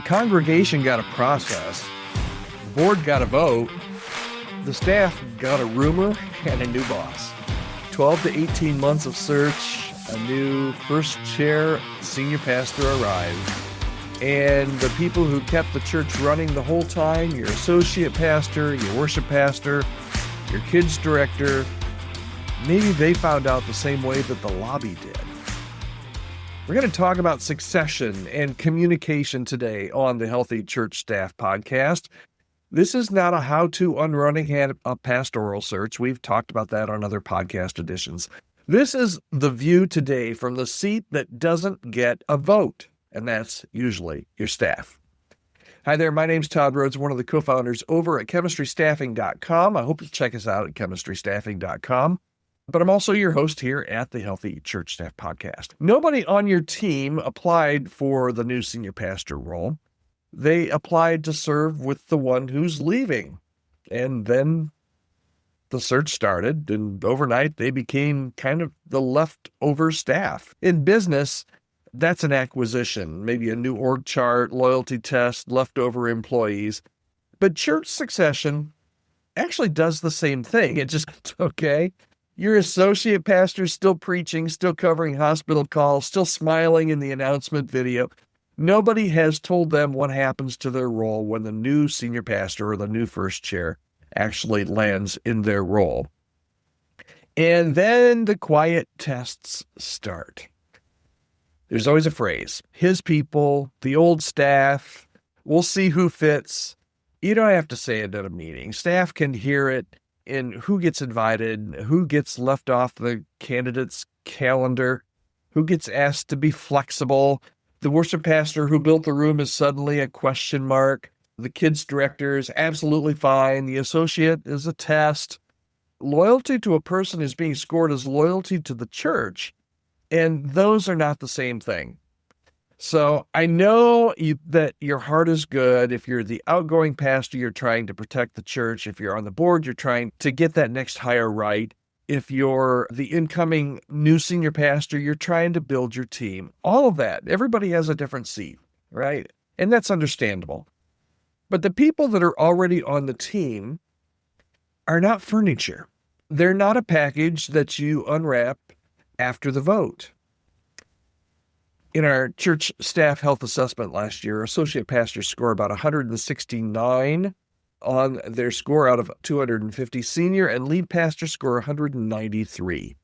congregation got a process, the board got a vote, the staff got a rumor, and a new boss. 12 to 18 months of search, a new first chair senior pastor arrived. And the people who kept the church running the whole time, your associate pastor, your worship pastor, your kids director, maybe they found out the same way that the lobby did. We're going to talk about succession and communication today on the Healthy Church Staff podcast. This is not a how-to on running a pastoral search. We've talked about that on other podcast editions. This is the view today from the seat that doesn't get a vote, and that's usually your staff. Hi there, my name's Todd Rhoades, one of the co-founders over at chemistrystaffing.com. I hope you'll check us out at chemistrystaffing.com. But I'm also your host here at the Healthy Church Staff podcast. Nobody on your team applied for the new senior pastor role. They applied to serve with the one who's leaving. And then the search started, and overnight they became kind of the leftover staff. In business, that's an acquisition, maybe a new org chart, loyalty test, leftover employees. But church succession actually does the same thing. It just, okay, your associate pastor's still preaching, still covering hospital calls, still smiling in the announcement video. Nobody has told them what happens to their role when the new senior pastor or the new first chair actually lands in their role. And then the quiet tests start. There's always a phrase, his people, the old staff, we'll see who fits. You don't have to say it at a meeting. Staff can hear it in who gets invited, who gets left off the candidate's calendar, who gets asked to be flexible. The worship pastor who built the room is suddenly a question mark. The kids director is absolutely fine. The associate is a test. Loyalty to a person is being scored as loyalty to the church. And those are not the same thing. So I know that your heart is good. If you're the outgoing pastor, you're trying to protect the church. If you're on the board, you're trying to get that next hire right. If you're the incoming new senior pastor, you're trying to build your team. All of that. Everybody has a different seat, right? And that's understandable. But the people that are already on the team are not furniture. They're not a package that you unwrap after the vote. In our church staff health assessment last year, associate pastors score about 169 on their score out of 250. Senior and lead pastors score 193.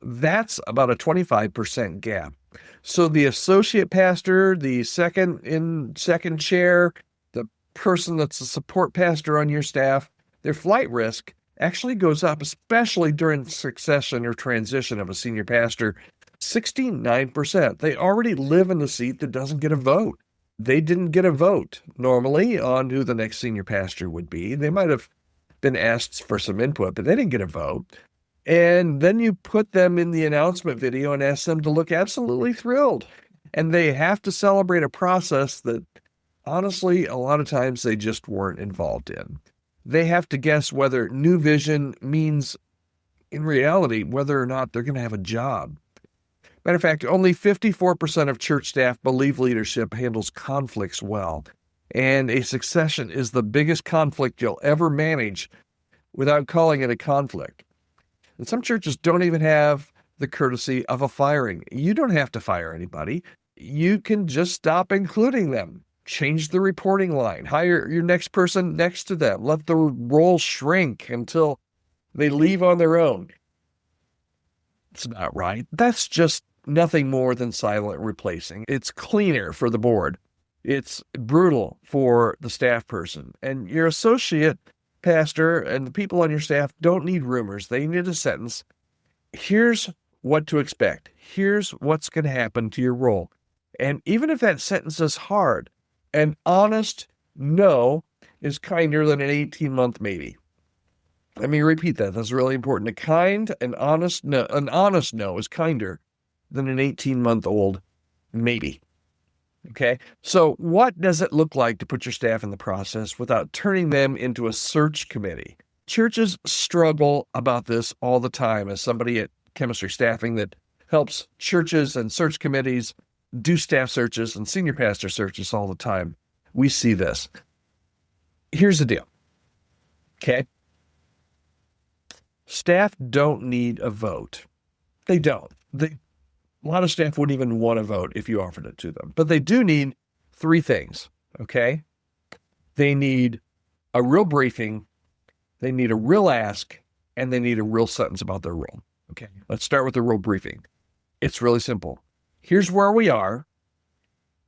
That's about a 25% gap. So the associate pastor, the second chair, the person that's a support pastor on your staff, their flight risk actually goes up, especially during succession or transition of a senior pastor. 69%. They already live in the seat that doesn't get a vote. They didn't get a vote normally on who the next senior pastor would be. They might have been asked for some input, but they didn't get a vote. And then you put them in the announcement video and ask them to look absolutely thrilled. And they have to celebrate a process that, honestly, a lot of times they just weren't involved in. They have to guess whether new vision means, in reality, whether or not they're going to have a job. Matter of fact, only 54% of church staff believe leadership handles conflicts well, and a succession is the biggest conflict you'll ever manage without calling it a conflict. And some churches don't even have the courtesy of a firing. You don't have to fire anybody. You can just stop including them. Change the reporting line. Hire your next person next to them. Let the role shrink until they leave on their own. It's not right. That's just nothing more than silent replacing. It's cleaner for the board. It's brutal for the staff person. And your associate pastor and the people on your staff don't need rumors. They need a sentence. Here's what to expect. Here's what's going to happen to your role. And even if that sentence is hard, an honest no is kinder than an 18-month maybe. Let me repeat that. That's really important. An honest no is kinder than an 18-month-old maybe. Okay? So what does it look like to put your staff in the process without turning them into a search committee? Churches struggle about this all the time. As somebody at Chemistry Staffing that helps churches and search committees do staff searches and senior pastor searches all the time. we see this. Here's the deal. Okay. Staff don't need a vote. They don't. A lot of staff wouldn't even want to vote if you offered it to them. But they do need three things, okay? They need a real briefing, they need a real ask, and they need a real sentence about their role. Okay, let's start with the real briefing. It's really simple. Here's where we are.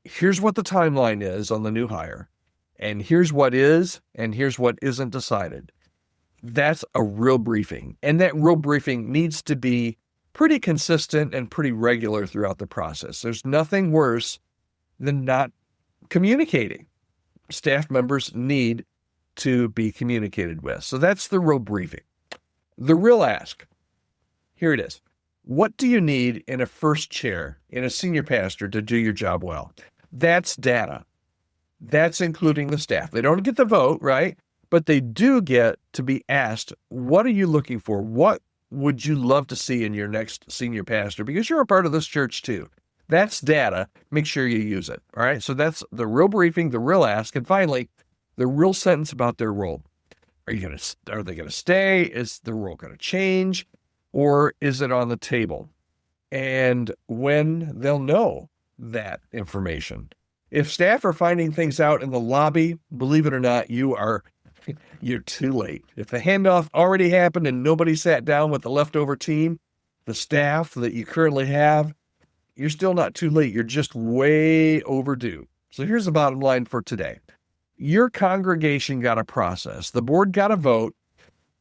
Here's what the timeline is on the new hire. And here's what is, and here's what isn't decided. That's a real briefing. And that real briefing needs to be pretty consistent and pretty regular throughout the process. There's nothing worse than not communicating. Staff members need to be communicated with. So that's the real briefing. The real ask. Here it is. What do you need in a first chair, in a senior pastor to do your job well? That's data. That's including the staff. They don't get the vote, right? But they do get to be asked, what are you looking for? What would you love to see in your next senior pastor? Because you're a part of this church too. That's data. Make sure you use it. All right. So that's the real briefing, the real ask. And finally, the real sentence about their role. Are they going to stay? Is the role going to change? Or is it on the table? And when they'll know that information. If staff are finding things out in the lobby, believe it or not, you're too late. If the handoff already happened and nobody sat down with the leftover team, the staff that you currently have, you're still not too late. You're just way overdue. So here's the bottom line for today. Your congregation got a process. The board got a vote.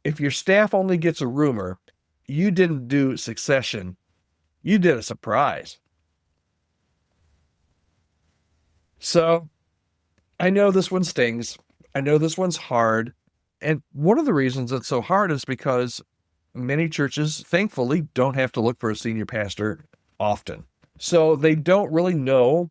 If your staff only gets a rumor, you didn't do succession. You did a surprise. So I know this one stings. I know this one's hard. And one of the reasons it's so hard is because many churches, thankfully, don't have to look for a senior pastor often. So they don't really know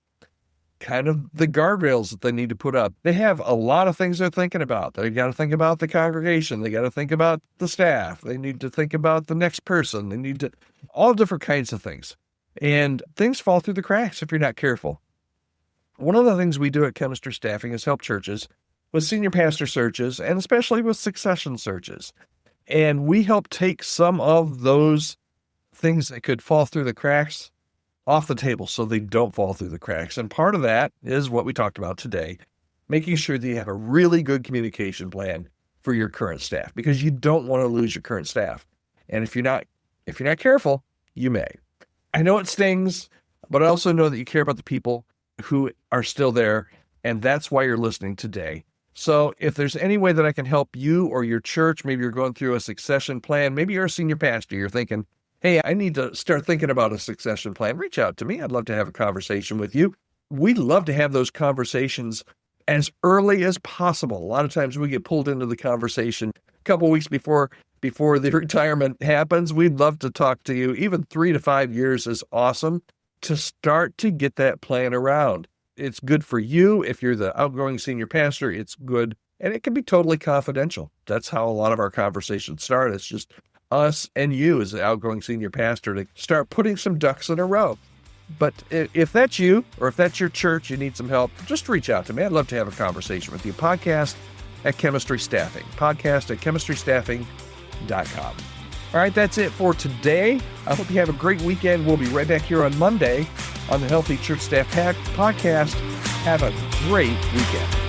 kind of the guardrails that they need to put up. They have a lot of things they're thinking about. They got to think about the congregation. They got to think about the staff. They need to think about the next person. They need to, all different kinds of things. And things fall through the cracks if you're not careful. One of the things we do at Chemistry Staffing is help churches with senior pastor searches and especially with succession searches. And we help take some of those things that could fall through the cracks off the table so they don't fall through the cracks. And part of that is what we talked about today, making sure that you have a really good communication plan for your current staff, because you don't want to lose your current staff. And if you're not careful, you may. I know it stings, but I also know that you care about the people who are still there, and that's why you're listening today. So if there's any way that I can help you or your church, maybe you're going through a succession plan, maybe you're a senior pastor, you're thinking, hey, I need to start thinking about a succession plan. Reach out to me. I'd love to have a conversation with you. We'd love to have those conversations as early as possible. A lot of times we get pulled into the conversation a couple weeks before the retirement happens. We'd love to talk to you. Even 3 to 5 years is awesome to start to get that plan around. It's good for you. If you're the outgoing senior pastor, it's good. And it can be totally confidential. That's how a lot of our conversations start. It's just us and you as the outgoing senior pastor to start putting some ducks in a row. But if that's you, or if that's your church, you need some help, just reach out to me. I'd love to have a conversation with you. Podcast at Chemistry Staffing. Podcast at chemistrystaffing.com. All right, that's it for today. I hope you have a great weekend. We'll be right back here on Monday on the Healthy Church Staff Podcast. Have a great weekend.